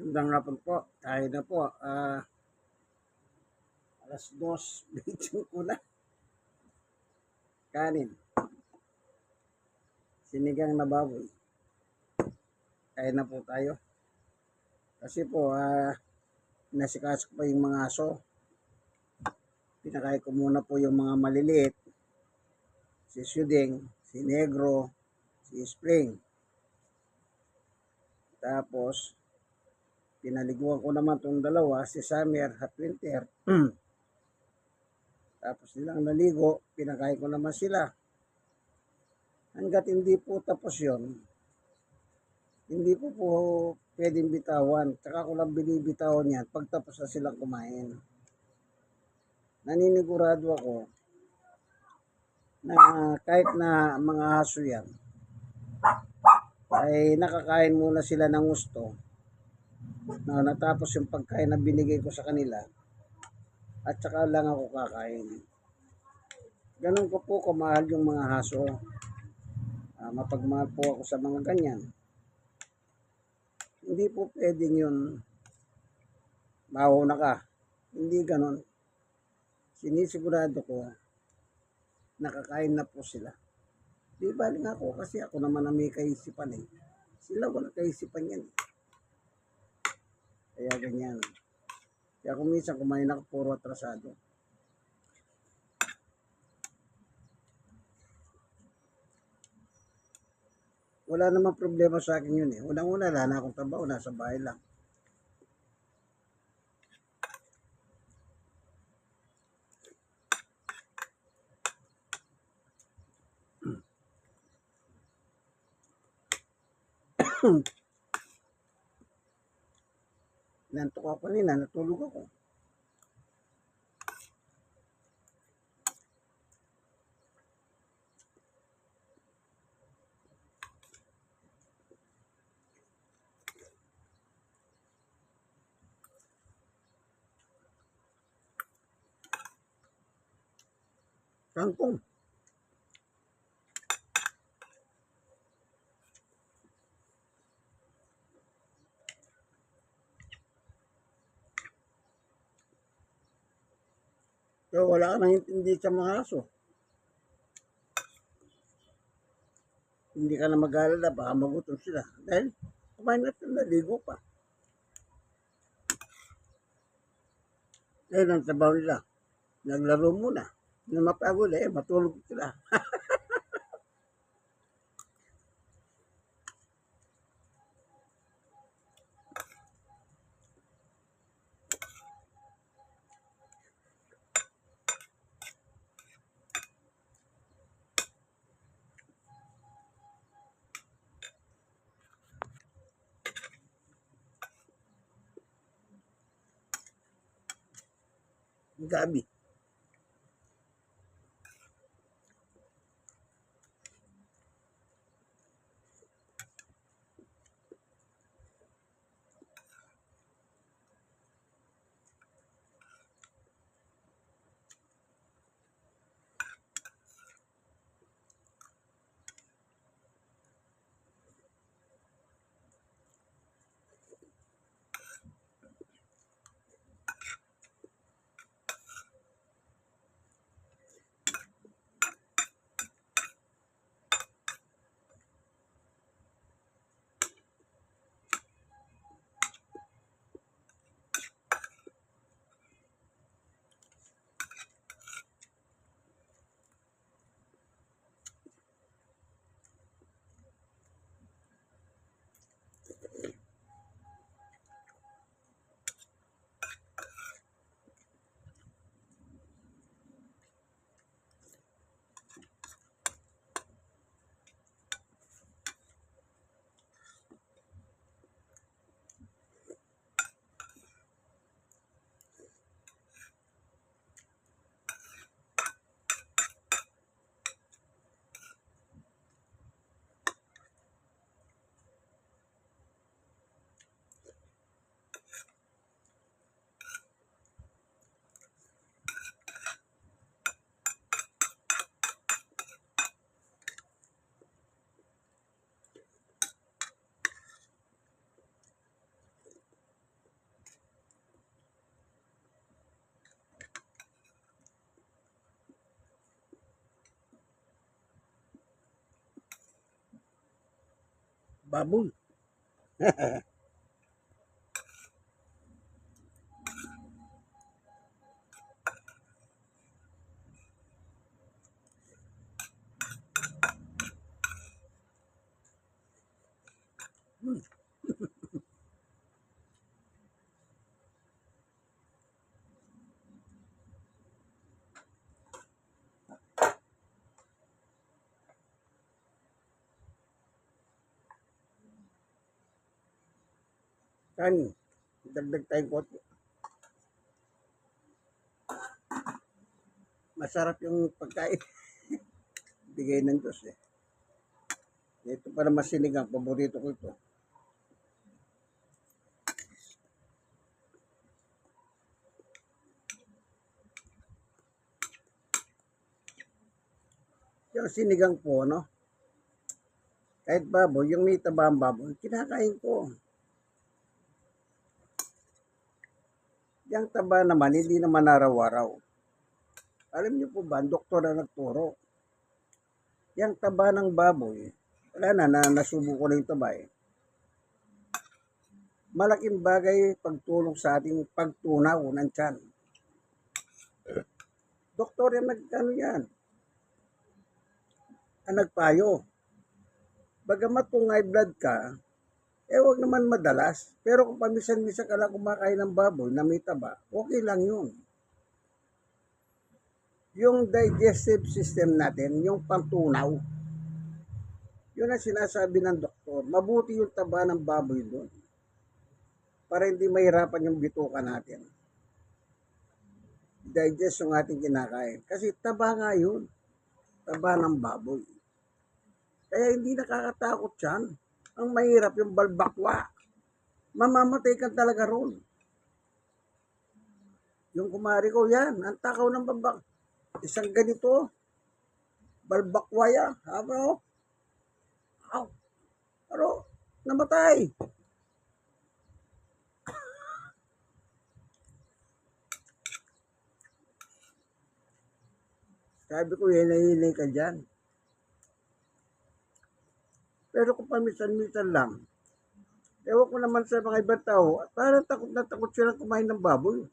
Magandang hapon po. Tayo na po. Alas 2, medyo ko na. Kanin. Sinigang na baboy. Kain na po tayo. Kasi po, nasikaso ko pa yung mga aso. Pinakain ko muna po yung mga maliliit. Si Suding, si Negro, si Spring. Tapos, pinaliguan ko naman itong dalawa, si Summer at Winter. Tapos nilang naligo, pinakain ko naman sila. Hanggat hindi po tapos yon, hindi po pwedeng bitawan. Tsaka ko lang binibitawan yan pag tapos na silang kumain. Naninigurado ako na kahit na mga aso yan, ay nakakain muna sila ng gusto na natapos yung pagkain na binigay ko sa kanila at saka lang ako kakain. Ganun ko po kamahal yung mga aso. Mapagmahal po ako sa mga ganyan. Hindi po pwedeng yun, mauna ka. Hindi ganon. Sinisigurado ko, nakakain na po sila. Di baling ako kasi ako naman ang may kaisipan eh. Sila wala kaisipan yan. Kaya ganyan. Kaya kung minsan kumain ako puro atrasado. Wala namang problema sa akin yun eh. Unang-una, wala na akong trabaho, nasa bahay lang. Nantok ako kanina, natulog ako. Kangkong. So, wala ka nang intindi sa mga aso. Hindi ka na mag-alala, baka magutom sila. Dahil kumain na sila, naligo pa. Dahil ang trabaho nila, naglaro muna. Na mapagod eh, matulog sila. Gabi. baboy. Kan, dagdag tayong konti. Masarap yung pagkain. Bigay ng Diyos eh. Ito para masinigang, paborito ko ito. Yung sinigang po, no? Kahit baboy, yung may taba ang baboy, kinakain ko. Yung taba naman, hindi naman araw-araw. Alam niyo po ba, doktor na nagturo. Yung taba ng baboy, wala na nasubo ko na yung taba eh. Malaking bagay pagtulong sa ating pagtunaw ng tiyan. Doktor yan yan, ang nagpayo. Bagamat kung high blood ka, huwag naman madalas. Pero kung pamisan-misan ka lang kumakain ng baboy na may taba, okay lang yun. Yung digestive system natin, yung pantunaw, yun ang sinasabi ng doktor. Mabuti yung taba ng baboy doon para hindi mahirapan yung bituka natin. Digest yung ating kinakain. Kasi taba nga yun. Taba ng baboy. Kaya hindi nakakatakot yan. Ang mahirap yung balbakwa. Mamamatay ka talaga ron. Yung kumari ko yan, ang takaw ng babak. Isang ganito, balbakwa yan. Habang, pero namatay. Sabi ko, hinay ka dyan. Pero kung paminsan-minsan lang, ewan ko naman sa mga ibang tao, parang takot na takot silang kumain ng baboy.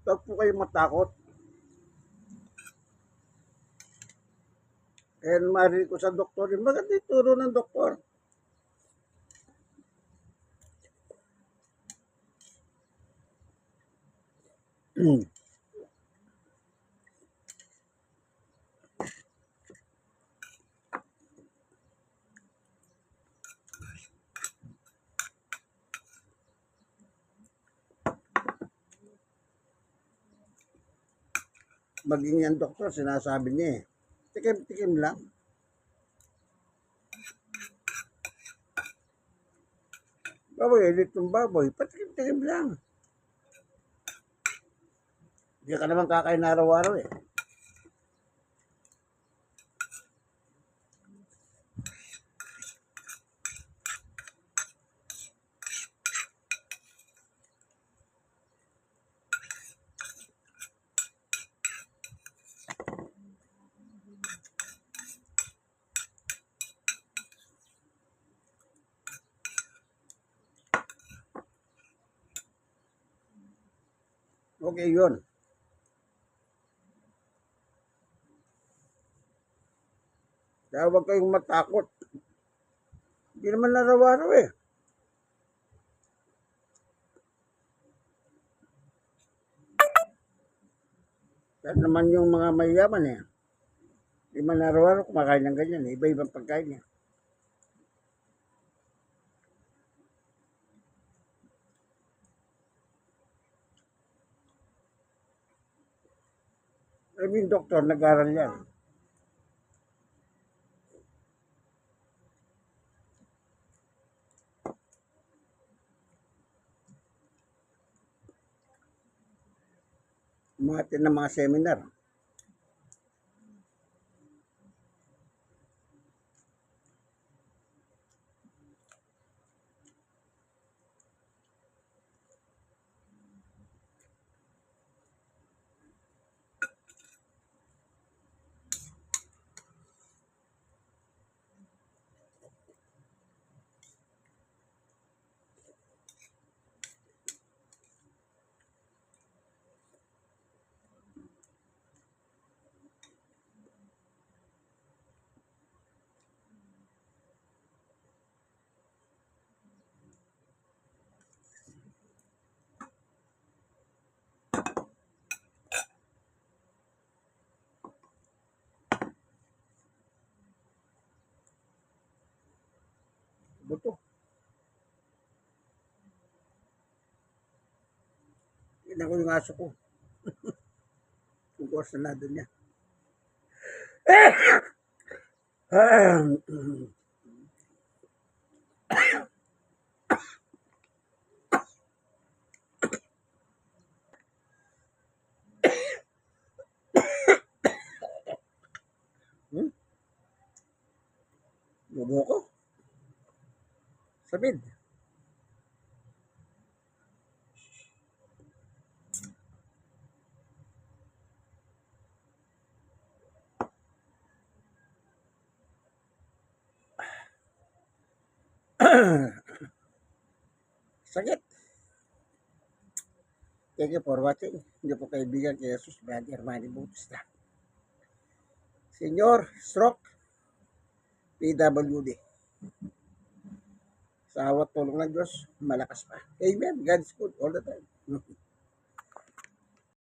Huwag po kayong matakot. Kaya marinig ko sa doktor, maganda yung turo ng doktor. Maging yan doktor, sinasabi niya eh. Tikim-tikim lang. Baboy, elit yung baboy, patikim-tikim lang. Hindi ka naman kakain na araw-araw eh. Okay yun. Kaya huwag kayong matakot. Hindi naman araw-araw eh. Kahit naman yung mga mayayaman eh. Hindi man araw-araw kumakain ng ganyan eh. Iba-ibang pagkain niya. I mean, doktor, nag-aral yan. Umatin ng mga seminar. Buto. Tignan ko yung aso ko. Kung kursanado niya. Hmm? Bubo ko. Sabid. Sakit. Thank you for watching. Hindi po kaibigan kay Jesus, Brother Manny Bautista. Senior Stroke, PWD. Sa awat tulong ng Diyos, malakas pa. Amen. God is good all the time.